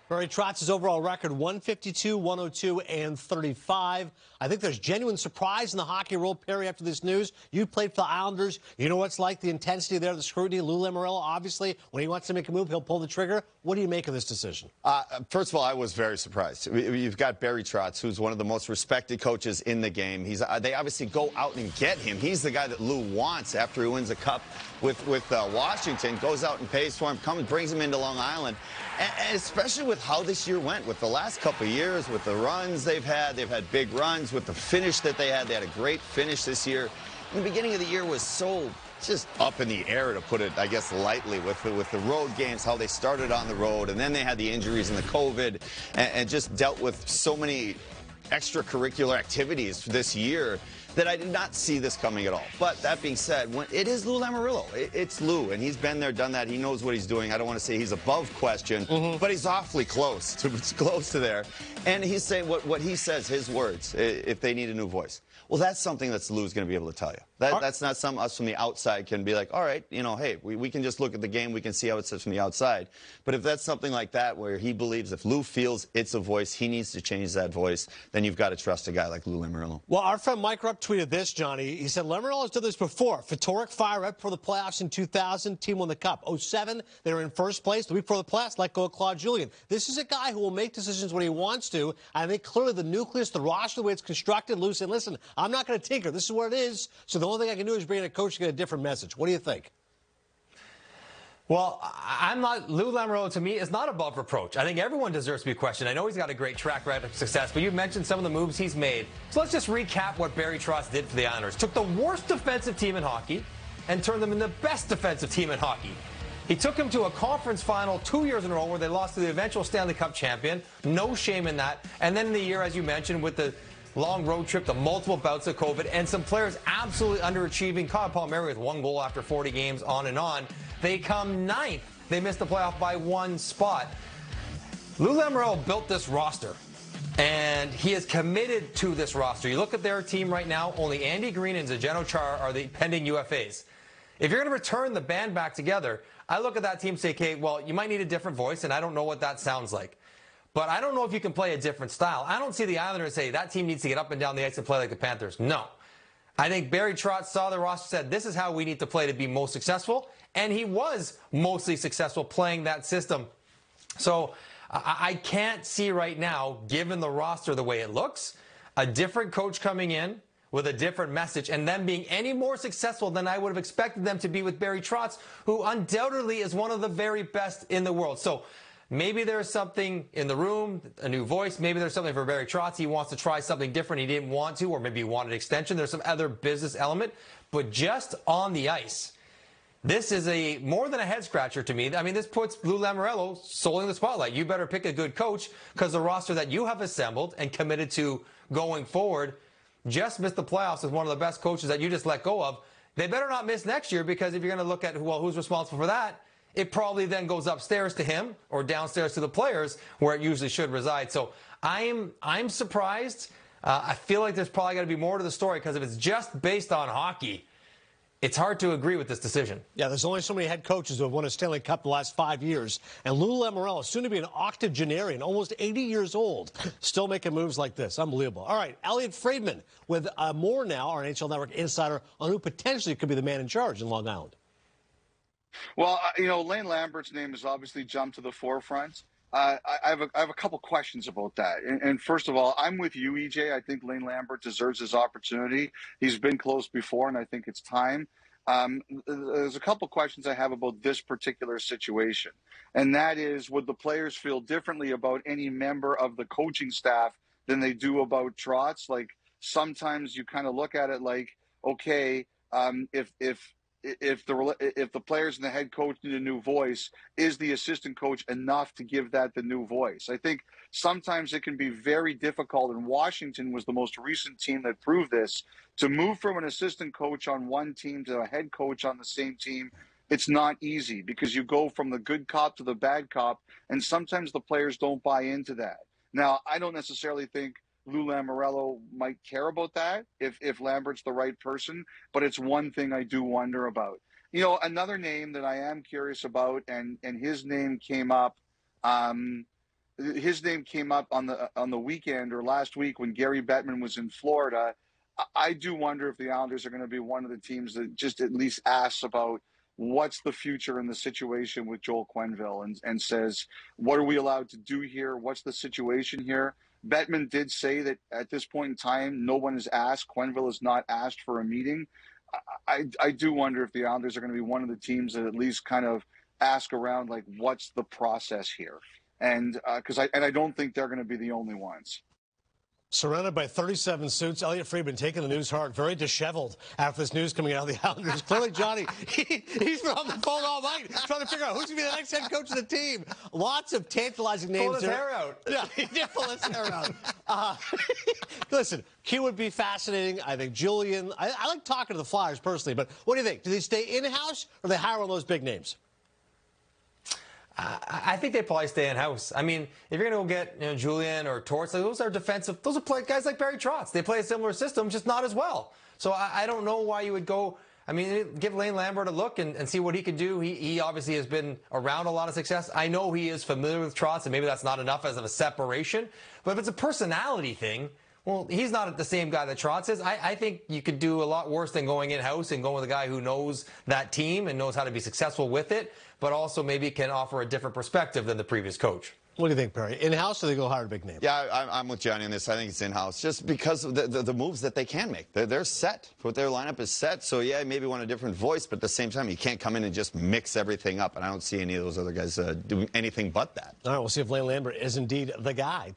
Barry Trotz's overall record, 152, 102, and 35. I think there's genuine surprise in the hockey world, Perry, after this news. You played for the Islanders. You know what's like, the intensity there, the scrutiny. Lou Lamoriello, obviously, when he wants to make a move, he'll pull the trigger. What do you make of this decision? First of all, I was very surprised. You've got Barry Trotz, who's one of the most respected coaches in the game. They obviously go out and get him. He's the guy that Lou wants after he wins a cup with Washington, goes out and pays for him, brings him into Long Island. And especially with how this year went, with the last couple of years, with the runs they've had big runs, with the finish that they had a great finish this year. And the beginning of the year was so just up in the air, to put it, I guess, lightly, with the road games, how they started on the road, and then they had the injuries and the COVID, and just dealt with so many extracurricular activities this year that I did not see this coming at all. But that being said, it is Lou Lamoriello. It's Lou, and he's been there, done that. He knows what he's doing. I don't want to say he's above question, but he's awfully close to there. And he's saying what he says, his words, if they need a new voice. Well, that's something that Lou's going to be able to tell you. That's not something us from the outside can be like, all right, hey, we can just look at the game. We can see how it sits from the outside. But if that's something like that where he believes if Lou feels it's a voice, he needs to change that voice, then you've got to trust a guy like Lou Lamoriello. Well, our friend Mike Rupp tweeted this, Johnny. He said, Lamoriello's done this before. Fedoruk fired right before the playoffs in 2000. Team won the Cup. 07, they were in first place. The week before the playoffs, let go of Claude Julien. This is a guy who will make decisions when he wants to. I think clearly the nucleus, the roster, the way it's constructed, Lou said, listen, I'm not going to tinker. This is what it is. So the only thing I can do is bring in a coach to get a different message. What do you think? Well, Lou Lamoriello, to me, is not above reproach. I think everyone deserves to be questioned. I know he's got a great track record of success, but you mentioned some of the moves he's made. So let's just recap what Barry Trotz did for the Islanders. Took the worst defensive team in hockey and turned them into the best defensive team in hockey. He took them to a conference final 2 years in a row where they lost to the eventual Stanley Cup champion. No shame in that. And then in the year, as you mentioned, with the long road trip, the multiple bouts of COVID, and some players absolutely underachieving. Kyle Palmieri with 1 goal after 40 games, on and on. They come ninth. They missed the playoff by 1 spot. Lou Lamoriello built this roster, and he is committed to this roster. You look at their team right now, only Andy Green and Zdeno Chara are the pending UFAs. If you're going to return the band back together, I look at that team and say, okay, well, you might need a different voice, and I don't know what that sounds like. But I don't know if you can play a different style. I don't see the Islanders say that team needs to get up and down the ice and play like the Panthers. No. I think Barry Trotz saw the roster, said this is how we need to play to be most successful. And he was mostly successful playing that system. So I can't see right now, given the roster the way it looks, a different coach coming in with a different message and them being any more successful than I would have expected them to be with Barry Trotz, who undoubtedly is one of the very best in the world. So maybe there's something in the room, a new voice. Maybe there's something for Barry Trotz. He wants to try something different. He didn't want to, or maybe he wanted extension. There's some other business element. But just on the ice, this is more than a head-scratcher to me. I mean, this puts Lou Lamoriello solely in the spotlight. You better pick a good coach, because the roster that you have assembled and committed to going forward just missed the playoffs with one of the best coaches that you just let go of. They better not miss next year, because if you're going to look at, well, who's responsible for that, it probably then goes upstairs to him or downstairs to the players, where it usually should reside. So I'm surprised. I feel like there's probably got to be more to the story, because if it's just based on hockey, it's hard to agree with this decision. Yeah, there's only so many head coaches who have won a Stanley Cup the last 5 years. And Lou Lamoriello, soon to be an octogenarian, almost 80 years old, still making moves like this. Unbelievable. All right, Elliot Friedman with more now, our NHL Network insider, on who potentially could be the man in charge in Long Island. Well, Lane Lambert's name has obviously jumped to the forefront. I have a couple questions about that. And first of all, I'm with you, EJ. I think Lane Lambert deserves his opportunity. He's been close before, and I think it's time. There's a couple questions I have about this particular situation. And that is, would the players feel differently about any member of the coaching staff than they do about Trotz? Like, sometimes you kind of look at it like, okay, if the players and the head coach need a new voice, is the assistant coach enough to give that the new voice? I think sometimes it can be very difficult, and Washington was the most recent team that proved this, to move from an assistant coach on one team to a head coach on the same team. It's not easy, because you go from the good cop to the bad cop, and sometimes the players don't buy into that. Now, I don't necessarily think Lou Lamoriello might care about that if Lambert's the right person, but it's one thing I do wonder about. Another name that I am curious about, and his name came up his name came up on the weekend or last week when Gary Bettman was in Florida. I do wonder if the Islanders are going to be one of the teams that just at least asks about what's the future in the situation with Joel Quenneville and says, what are we allowed to do here? What's the situation here? Bettman did say that at this point in time, no one has asked. Quenneville has not asked for a meeting. I do wonder if the Islanders are going to be one of the teams that at least kind of ask around, like, what's the process here? And I don't think they're going to be the only ones. Surrounded by 37 suits, Elliot Friedman taking the news hard, very disheveled after this news coming out of the Islanders. Clearly, Johnny, he's been on the phone all night trying to figure out who's going to be the next head coach of the team. Lots of tantalizing names. Pull his hair out. Yeah, he did pull his hair out. Listen, Q would be fascinating. I think Julian, I like talking to the Flyers personally, but what do you think? Do they stay in-house or do they hire one of those big names? I think they probably stay in-house. I mean, if you're going to go get Julian or Trotz, those are defensive. Those are guys like Barry Trotz. They play a similar system, just not as well. So I don't know why you would go. I mean, give Lane Lambert a look and see what he can do. He obviously has been around a lot of success. I know he is familiar with Trotz, and maybe that's not enough as of a separation. But if it's a personality thing, well, he's not the same guy that Trotz is. I think you could do a lot worse than going in-house and going with a guy who knows that team and knows how to be successful with it, but also maybe can offer a different perspective than the previous coach. What do you think, Perry? In-house or they go hire a big name? Yeah, I'm with Johnny on this. I think it's in-house just because of the moves that they can make. They're set. What their lineup is set. So, yeah, maybe want a different voice, but at the same time, you can't come in and just mix everything up. And I don't see any of those other guys doing anything but that. All right, we'll see if Lane Lambert is indeed the guy.